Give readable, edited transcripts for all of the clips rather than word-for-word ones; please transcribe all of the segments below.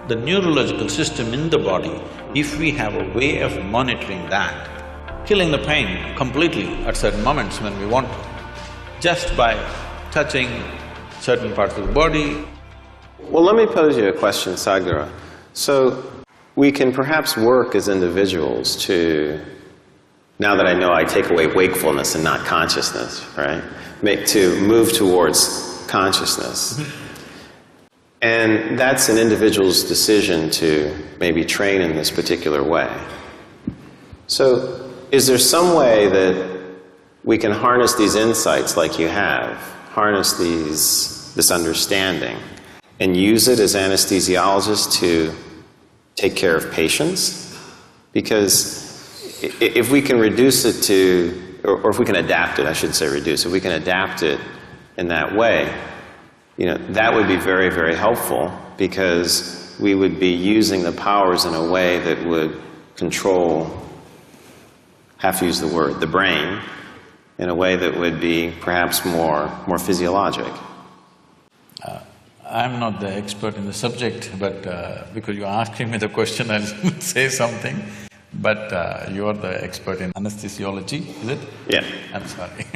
the neurological system in the body, if we have a way of monitoring that, killing the pain completely at certain moments when we want to, just by touching certain parts of the body. Well, let me pose you a question, Sadhguru. So, we can perhaps work as individuals to, now that I know I take away wakefulness and not consciousness, right? To move towards consciousness. And that's an individual's decision to maybe train in this particular way. So, is there some way that we can harness these insights like you have, harness this understanding, and use it as anesthesiologists to take care of patients? Because if we can reduce it to, or if we can adapt it, I should say reduce, if we can adapt it in that way, you know, that would be very, very helpful, because we would be using the powers in a way that would control, have to use the word, the brain, in a way that would be perhaps more physiologic. I'm not the expert in the subject, but because you're asking me the question, I'll say something. But you're the expert in anesthesiology, is it? Yeah. I'm sorry.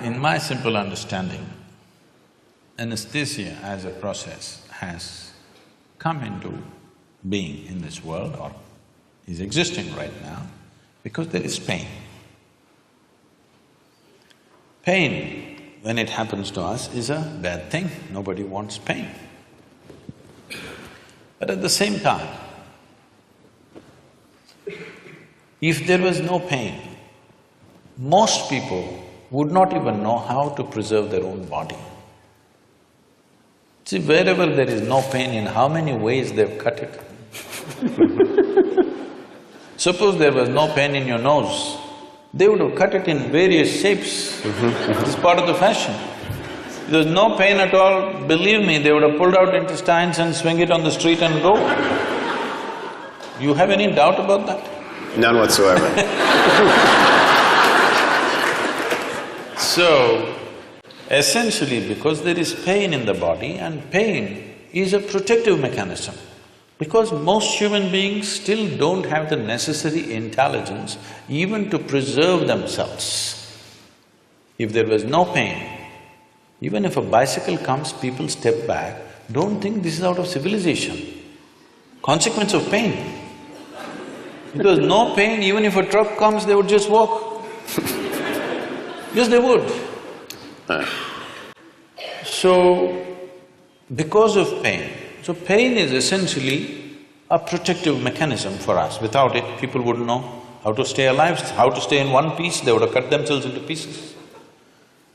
In my simple understanding, anesthesia as a process has come into being in this world, or is existing right now, because there is pain. Pain, when it happens to us, is a bad thing. Nobody wants pain. But at the same time, if there was no pain, most people would not even know how to preserve their own body. See, wherever there is no pain, in how many ways they've cut it. Suppose there was no pain in your nose, they would have cut it in various shapes. It's part of the fashion. If there was no pain at all, believe me, they would have pulled out intestines and swing it on the street and go. You have any doubt about that? None whatsoever. So, essentially because there is pain in the body, and pain is a protective mechanism. Because most human beings still don't have the necessary intelligence even to preserve themselves. If there was no pain, even if a bicycle comes, people step back, don't think this is out of civilization. Consequence of pain. If there was no pain, even if a truck comes, they would just walk. Yes, they would. So, because of pain, so pain is essentially a protective mechanism for us. Without it, people wouldn't know how to stay alive, how to stay in one piece, they would have cut themselves into pieces.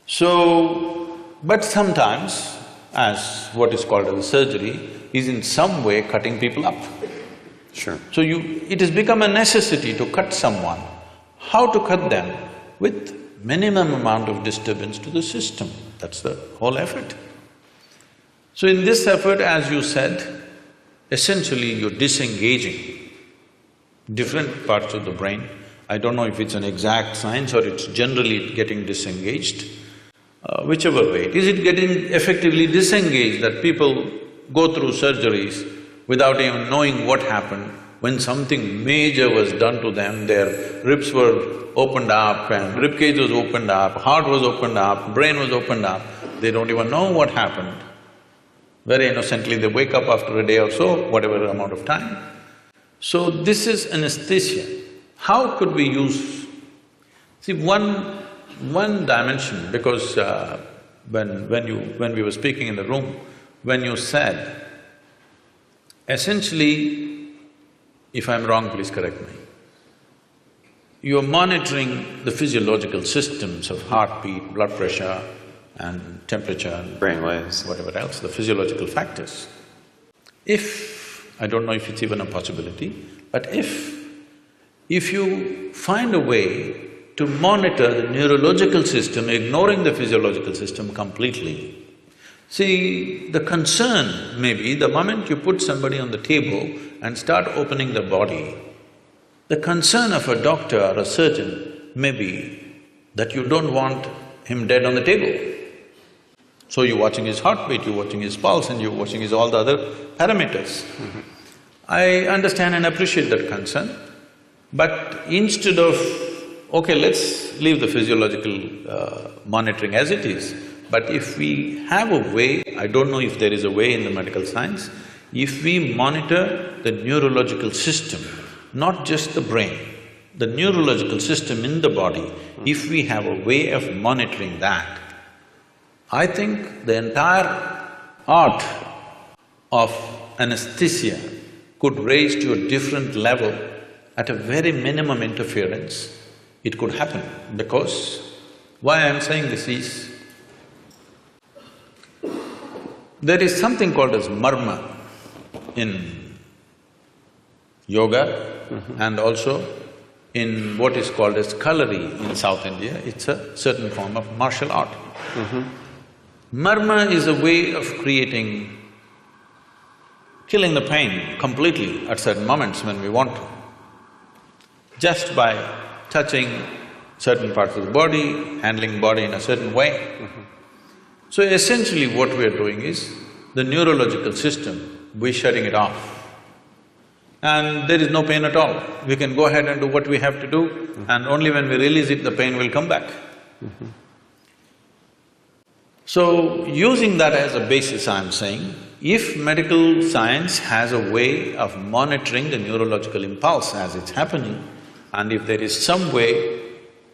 So, but sometimes, as what is called as surgery, is in some way cutting people up. Sure. So it has become a necessity to cut someone. How to cut them? With minimum amount of disturbance to the system. That's the whole effort. So in this effort, as you said, essentially you're disengaging different parts of the brain. I don't know if it's an exact science or it's generally getting disengaged. Whichever way, is it getting effectively disengaged that people go through surgeries without even knowing what happened? When something major was done to them, their ribs were opened up and ribcage was opened up, heart was opened up, brain was opened up, they don't even know what happened. Very innocently, they wake up after a day or so, whatever amount of time. So this is anesthesia. How could we use… See, one dimension, because when we were speaking in the room, when you said, essentially, if I'm wrong, please correct me, you're monitoring the physiological systems of heartbeat, blood pressure and temperature, brain waves, whatever else, the physiological factors. If… I don't know if it's even a possibility, but if you find a way to monitor the neurological system, ignoring the physiological system completely, see, the concern may be the moment you put somebody on the table and start opening the body, the concern of a doctor or a surgeon may be that you don't want him dead on the table. So you're watching his heartbeat, you're watching his pulse, and you're watching his all the other parameters. I understand and appreciate that concern, but instead of, okay, let's leave the physiological monitoring as it is, but if we have a way, I don't know if there is a way in the medical science, if we monitor the neurological system, not just the brain, the neurological system in the body, if we have a way of monitoring that, I think the entire art of anesthesia could raise to a different level at a very minimum interference. It could happen because why I'm saying this is, there is something called as marma in yoga and also in what is called as kalari in South India. It's a certain form of martial art. Marma is a way of killing the pain completely at certain moments when we want to, just by touching certain parts of the body, handling body in a certain way. So essentially what we are doing is, the neurological system, we're shutting it off. And there is no pain at all. We can go ahead and do what we have to do, and only when we release it, the pain will come back. So, using that as a basis, I'm saying, if medical science has a way of monitoring the neurological impulse as it's happening, and if there is some way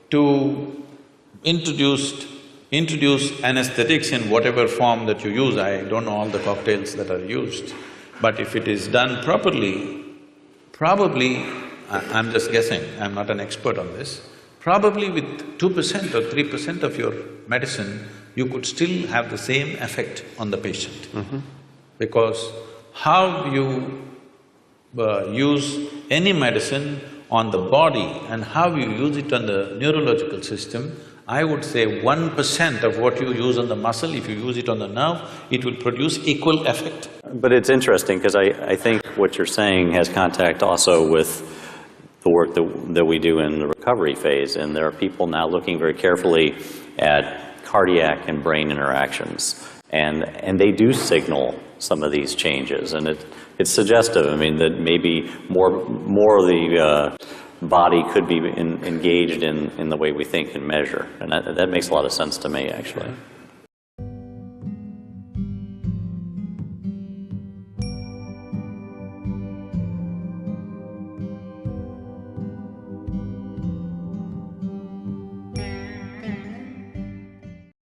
to introduce anesthetics in whatever form that you use, I don't know all the cocktails that are used, but if it is done properly, probably, I'm just guessing, I'm not an expert on this, probably with 2% or 3% of your medicine, you could still have the same effect on the patient. Because how you use any medicine on the body and how you use it on the neurological system, I would say 1% of what you use on the muscle, if you use it on the nerve, it will produce equal effect. But it's interesting, because I think what you're saying has contact also with the work that we do in the recovery phase, and there are people now looking very carefully at cardiac and brain interactions, and they do signal some of these changes, and it's suggestive. I mean, that maybe more of the body could be engaged in the way we think and measure, and that makes a lot of sense to me, actually.